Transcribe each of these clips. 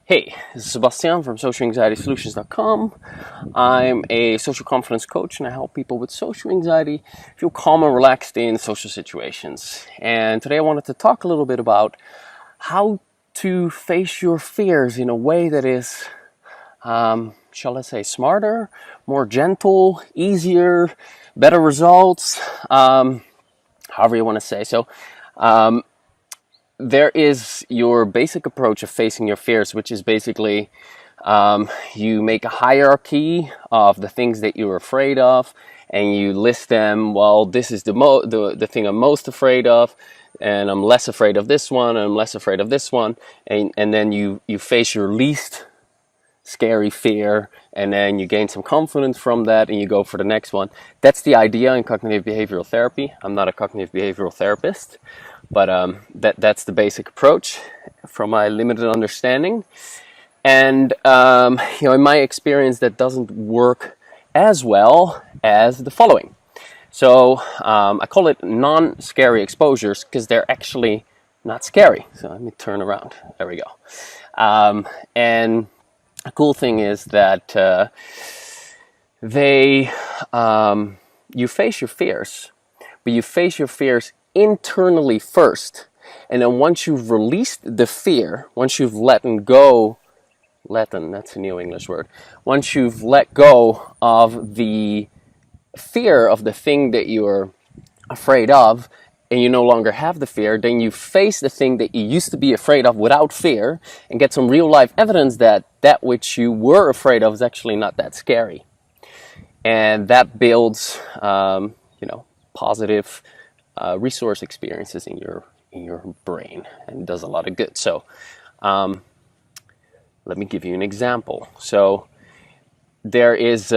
Hey, this is Sebastian from socialanxietysolutions.com. I'm a social confidence coach and I help people with social anxiety feel calm and relaxed in social situations. And today I wanted to talk a little bit about how to face your fears in a way that is, shall I say, smarter, more gentle, easier, better results, however you want to say. There is your basic approach of facing your fears, which is basically you make a hierarchy of the things that you're afraid of, and you list them. Well, this is the thing I'm most afraid of, and I'm less afraid of this one, and I'm less afraid of this one, and then you face your least scary fear, and then you gain some confidence from that, and you go for the next one. That's the idea in cognitive behavioral therapy. I'm not a cognitive behavioral therapist, but that's the basic approach from my limited understanding. And in my experience, that doesn't work as well as the following. So I call it non-scary exposures because they're actually not scary. So let me turn around. There we go. And the cool thing is that you face your fears, but you face your fears internally first. And then once you've released the fear, once you've that's a new English word. Once you've let go of the fear of the thing that you're afraid of, and you no longer have the fear, then you face the thing that you used to be afraid of without fear and get some real life evidence that that which you were afraid of is actually not that scary. And that builds, positive resource experiences in your brain and does a lot of good. So let me give you an example. So there is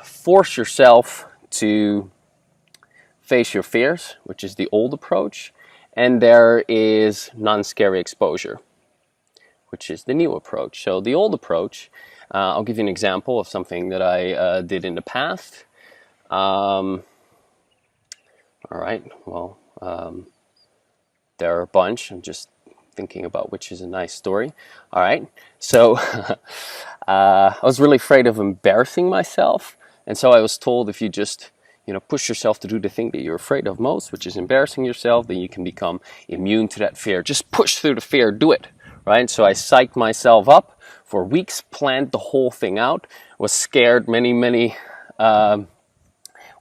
force yourself to face your fears, which is the old approach, and there is non-scary exposure, which is the new approach. So the old approach, I'll give you an example of something that I did in the past. All right, well, there are a bunch. I'm just thinking about which is a nice story. All right, so I was really afraid of embarrassing myself, and so I was told if you just push yourself to do the thing that you're afraid of most, which is embarrassing yourself, then you can become immune to that fear. Just push through the fear, do it, right? So I psyched myself up for weeks, planned the whole thing out, was scared many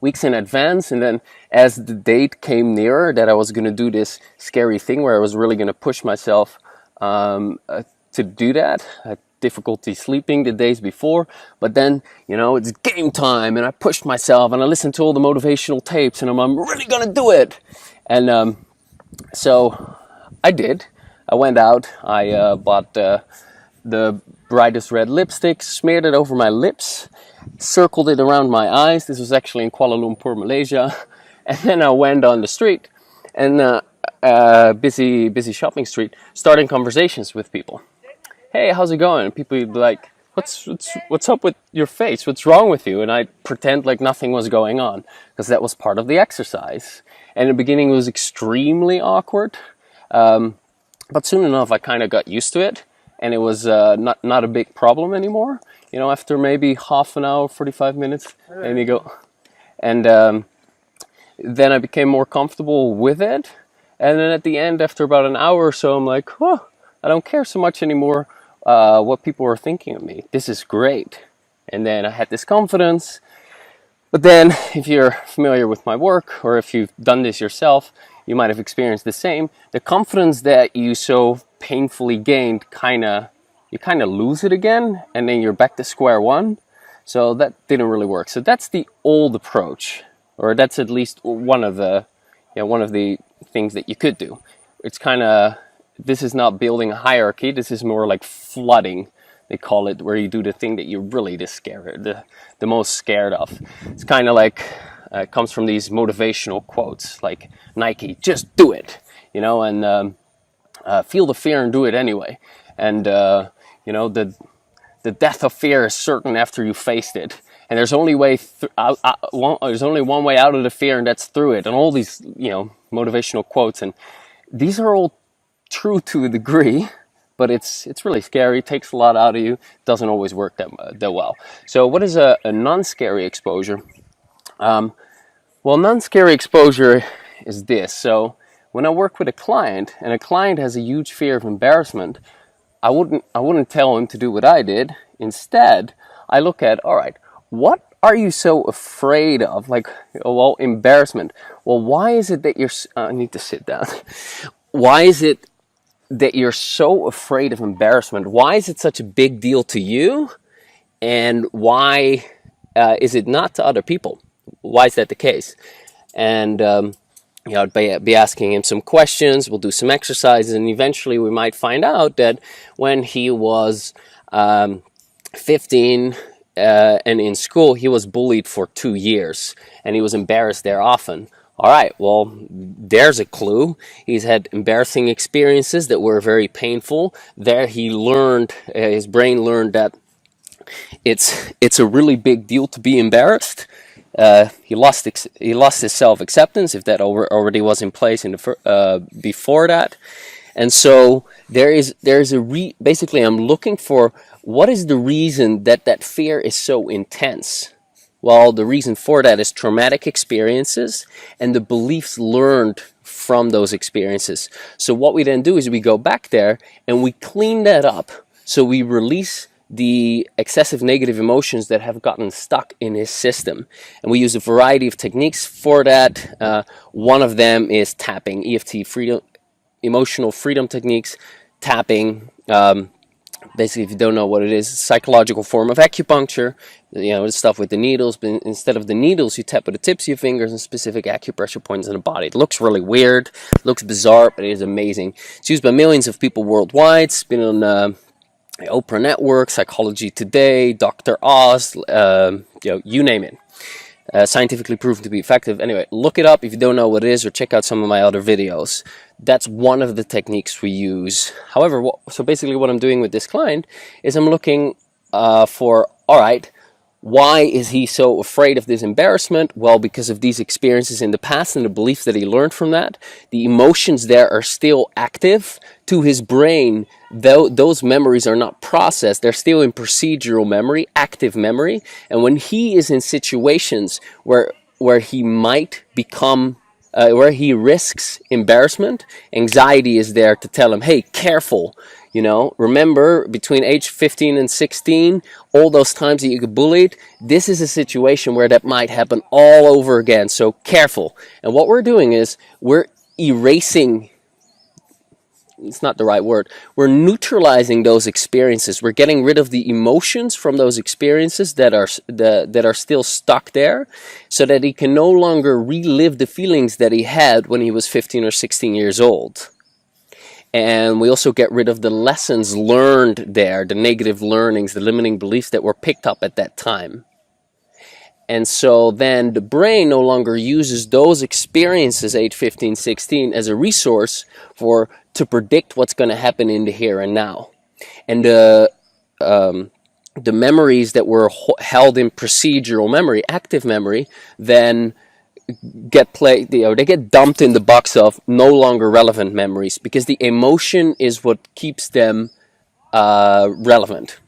weeks in advance, and then as the date came nearer that I was going to do this scary thing where I was really going to push myself to do that, I had difficulty sleeping the days before, but then it's game time, and I pushed myself and I listened to all the motivational tapes, and I'm really going to do it. And so I did. I went out, I bought the brightest red lipstick, smeared it over my lips, circled it around my eyes. This was actually in Kuala Lumpur, Malaysia. And then I went on the street, and busy shopping street, starting conversations with people. Hey, how's it going? And people would be like, what's up with your face? What's wrong with you? And I'd pretend like nothing was going on, because that was part of the exercise. And in the beginning it was extremely awkward, but soon enough I kind of got used to it, and it was not a big problem anymore. After maybe half an hour, 45 minutes, and you go, and then I became more comfortable with it. And then at the end, after about an hour or so, I'm like, oh, I don't care so much anymore what people are thinking of me. This is great. And then I had this confidence. But then, if you're familiar with my work, or if you've done this yourself, you might have experienced the same. The confidence that you so painfully gained, you kind of lose it again, and then you're back to square one. So that didn't really work. So that's the old approach, or that's at least one of the things that you could do. It's this is not building a hierarchy. This is more like flooding, they call it, where you do the thing that you're really the most scared of. It's kind of like it comes from these motivational quotes like Nike, just do it, and feel the fear and do it anyway. And the death of fear is certain after you faced it. And there's only there's only one way out of the fear, and that's through it. And all these motivational quotes, and these are all true to a degree, but it's really scary. It takes a lot out of you. Doesn't always work that well. So what is a non-scary exposure? Well, non-scary exposure is this. So when I work with a client and a client has a huge fear of embarrassment, I wouldn't tell him to do what I did. Instead, I look at, all right, what are you so afraid of? Like, well, embarrassment. Well, why is it that I need to sit down. Why is it that you're so afraid of embarrassment? Why is it such a big deal to you? And why is it not to other people? Why is that the case? And I'd be asking him some questions. We'll do some exercises, and eventually we might find out that when he was 15 and in school, he was bullied for 2 years, and he was embarrassed there often. All right, well, there's a clue. He's had embarrassing experiences that were very painful. There he learned, his brain learned that it's a really big deal to be embarrassed. He lost his self-acceptance, if that already was in place before that. And so basically I'm looking for, what is the reason that fear is so intense? Well, the reason for that is traumatic experiences and the beliefs learned from those experiences. So what we then do is we go back there and we clean that up. So we release the excessive negative emotions that have gotten stuck in his system. And we use a variety of techniques for that. One of them is tapping, EFT, emotional freedom techniques, tapping. Basically, if you don't know what it is, it's a psychological form of acupuncture. The stuff with the needles, but instead of the needles, you tap with the tips of your fingers and specific acupressure points in the body. It looks really weird, it looks bizarre, but it is amazing. It's used by millions of people worldwide. It's been on Oprah Network, Psychology Today, Dr. Oz, you name it. Scientifically proven to be effective. Anyway, look it up if you don't know what it is, or check out some of my other videos. That's one of the techniques we use. However, so basically what I'm doing with this client is I'm looking for, all right, why is he so afraid of this embarrassment? Well, because of these experiences in the past and the beliefs that he learned from that. The emotions there are still active to his brain. Though those memories are not processed, they're still in procedural memory, active memory. And when he is in situations where he might become, where he risks embarrassment, anxiety is there to tell him, hey, careful. Remember between age 15 and 16, all those times that you get bullied, this is a situation where that might happen all over again. So careful. And what we're doing is we're erasing, it's not the right word, we're neutralizing those experiences. We're getting rid of the emotions from those experiences that are still stuck there, so that he can no longer relive the feelings that he had when he was 15 or 16 years old. And we also get rid of the lessons learned there, the negative learnings, the limiting beliefs that were picked up at that time. And so then the brain no longer uses those experiences, age 15, 16, as a resource to predict what's going to happen in the here and now. And the memories that were held in procedural memory, active memory, then they get dumped in the box of no longer relevant memories, because the emotion is what keeps them relevant.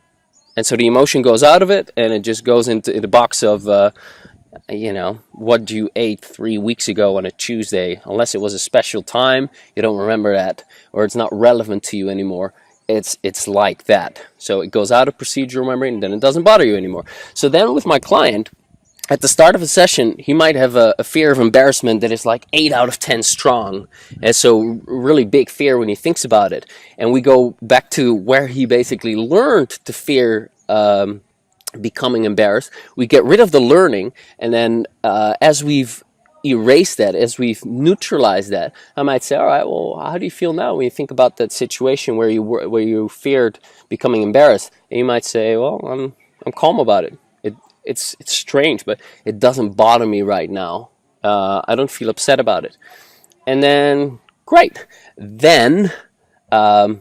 And so the emotion goes out of it, and it just goes into the box of what you ate 3 weeks ago on a Tuesday. Unless it was a special time, you don't remember that, or it's not relevant to you anymore. It's like that. So it goes out of procedural memory, and then it doesn't bother you anymore. So then with my client, at the start of a session, he might have a fear of embarrassment that is like 8 out of 10 strong. And so really big fear when he thinks about it. And we go back to where he basically learned to fear becoming embarrassed. We get rid of the learning, and then as we've erased that, as we've neutralized that, I might say, all right, well, how do you feel now when you think about that situation where you feared becoming embarrassed? And you might say, well, I'm calm about it. It's strange, but it doesn't bother me right now. I don't feel upset about it. And then, great. Then I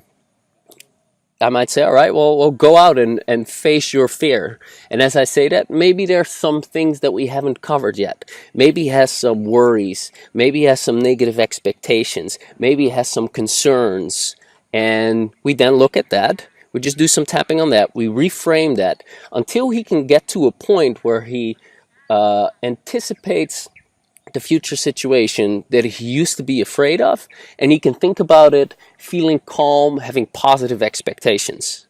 might say, all right, well, go out and face your fear. And as I say that, maybe there's some things that we haven't covered yet. Maybe he has some worries. Maybe he has some negative expectations. Maybe he has some concerns. And we then look at that. We just do some tapping on that. We reframe that until he can get to a point where he anticipates the future situation that he used to be afraid of, and he can think about it feeling calm, having positive expectations.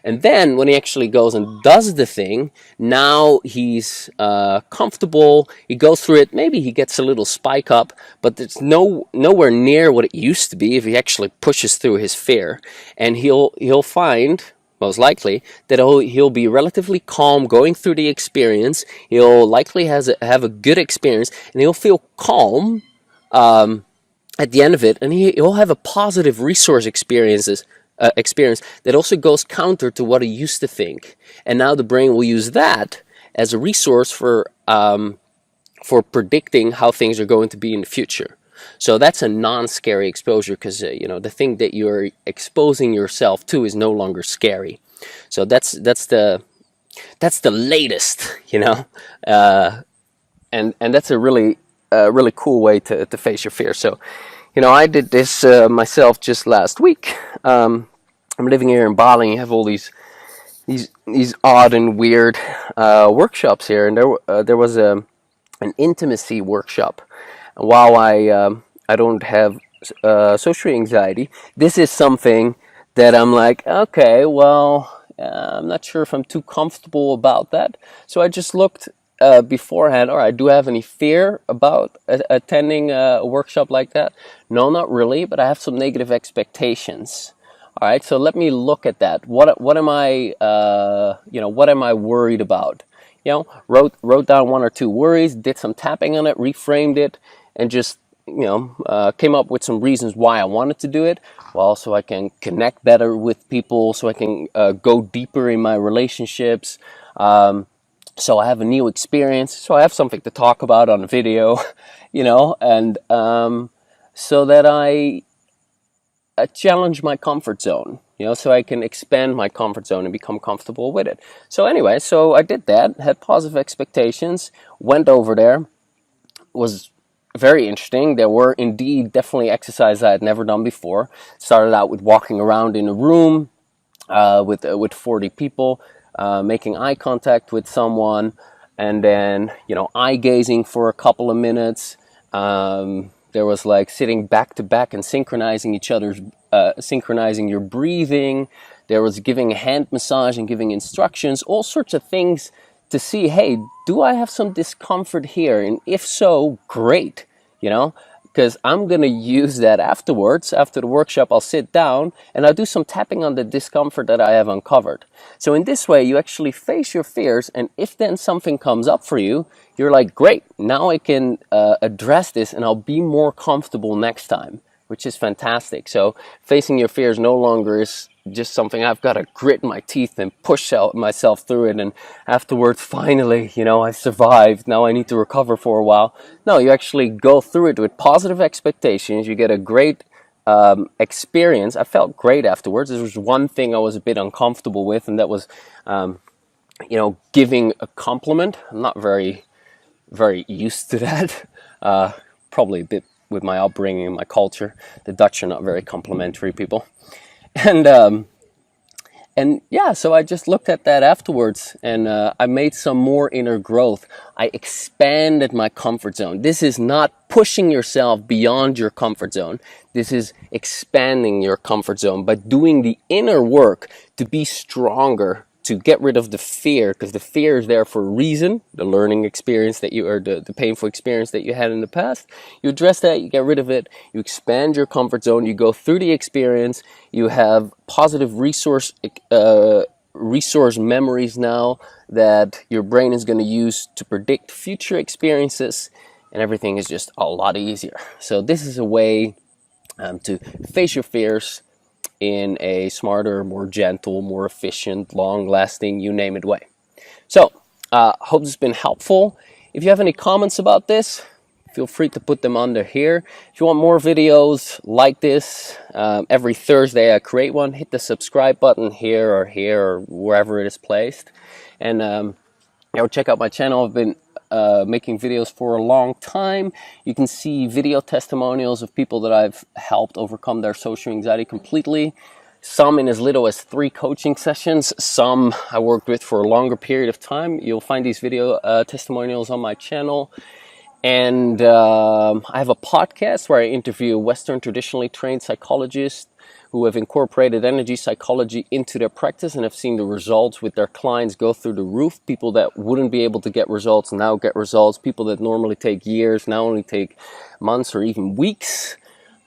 And then when he actually goes and does the thing, now he's comfortable. He goes through it. Maybe he gets a little spike up, but it's nowhere near what it used to be if he actually pushes through his fear. And he'll find, most likely, that he'll be relatively calm going through the experience. He'll likely have a good experience, and he'll feel calm at the end of it, and he'll have a positive resource experience that also goes counter to what he used to think. And now the brain will use that as a resource for predicting how things are going to be in the future. So that's a non-scary exposure, because the thing that you're exposing yourself to is no longer scary. So that's the latest, and that's a really cool way to face your fear. So, I did this myself just last week. I'm living here in Bali, and you have all these odd and weird workshops here, and there was an intimacy workshop. While I don't have social anxiety, this is something that I'm like, okay, well, I'm not sure if I'm too comfortable about that. So I just looked beforehand. All right, do I have any fear about attending a workshop like that? No, not really, but I have some negative expectations. All right, so let me look at that. What am I what am I worried about? Wrote down one or two worries, did some tapping on it, reframed it, and just came up with some reasons why I wanted to do it. Well, so I can connect better with people, so I can go deeper in my relationships. So I have a new experience, so I have something to talk about on a video, and so that I challenge my comfort zone, so I can expand my comfort zone and become comfortable with it. So anyway, so I did that, had positive expectations, went over there, was very interesting. There were indeed definitely exercises I had never done before. Started out with walking around in a room with 40 people, making eye contact with someone, and then eye gazing for a couple of minutes. There was like sitting back to back and synchronizing synchronizing your breathing. There was giving a hand massage and giving instructions, all sorts of things to see, hey, do I have some discomfort here? And if so, great, because I'm going to use that afterwards. After the workshop, I'll sit down and I'll do some tapping on the discomfort that I have uncovered. So in this way, you actually face your fears, and if then something comes up for you, you're like, great, now I can address this and I'll be more comfortable next time, which is fantastic. So facing your fears no longer is just something I've got to grit my teeth and push out myself through it, and afterwards, finally, I survived, now I need to recover for a while. No, you actually go through it with positive expectations. You get a great experience. I felt great afterwards. There was one thing I was a bit uncomfortable with, and that was giving a compliment. I'm not very used to that. Probably a bit with my upbringing and my culture. The Dutch are not very complimentary people. And yeah, so I just looked at that afterwards, and I made some more inner growth. I expanded my comfort zone. This is not pushing yourself beyond your comfort zone. This is expanding your comfort zone by doing the inner work to be stronger, to get rid of the fear, because the fear is there for a reason, the learning experience that you, or the painful experience that you had in the past. You address that, you get rid of it, you expand your comfort zone, you go through the experience, you have positive resource memories now that your brain is going to use to predict future experiences, and everything is just a lot easier. So this is a way to face your fears in a smarter, more gentle, more efficient, long-lasting, you name it way. So, hope this has been helpful. If you have any comments about this, feel free to put them under here. If you want more videos like this, every Thursday I create one. Hit the subscribe button here or wherever it is placed. And check out my channel. I've been making videos for a long time. You can see video testimonials of people that I've helped overcome their social anxiety completely. Some in as little as 3 coaching sessions, some I worked with for a longer period of time. You'll find these video testimonials on my channel. And I have a podcast where I interview Western traditionally trained psychologists who have incorporated energy psychology into their practice and have seen the results with their clients go through the roof. People that wouldn't be able to get results now get results. People that normally take years now only take months or even weeks.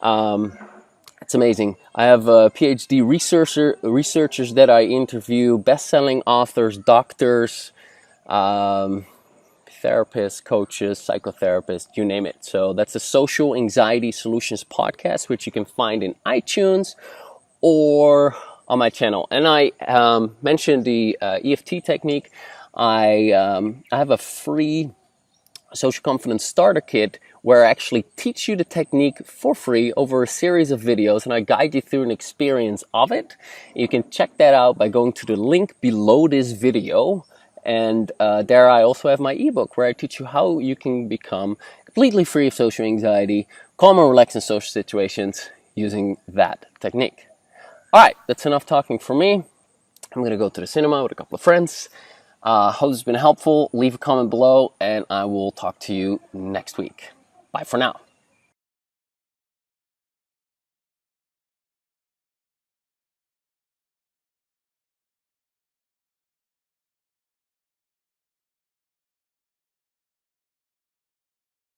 It's amazing. I have PhD researchers that I interview, best-selling authors, doctors, therapists, coaches, psychotherapists, you name it. So that's the Social Anxiety Solutions podcast, which you can find in iTunes or on my channel. And I mentioned the EFT technique. I have a free social confidence starter kit where I actually teach you the technique for free over a series of videos, and I guide you through an experience of it. You can check that out by going to the link below this video. And there I also have my ebook where I teach you how you can become completely free of social anxiety, calm and relax in social situations using that technique. All right, that's enough talking for me. I'm going to go to the cinema with a couple of friends. Hope it's been helpful. Leave a comment below and I will talk to you next week. Bye for now.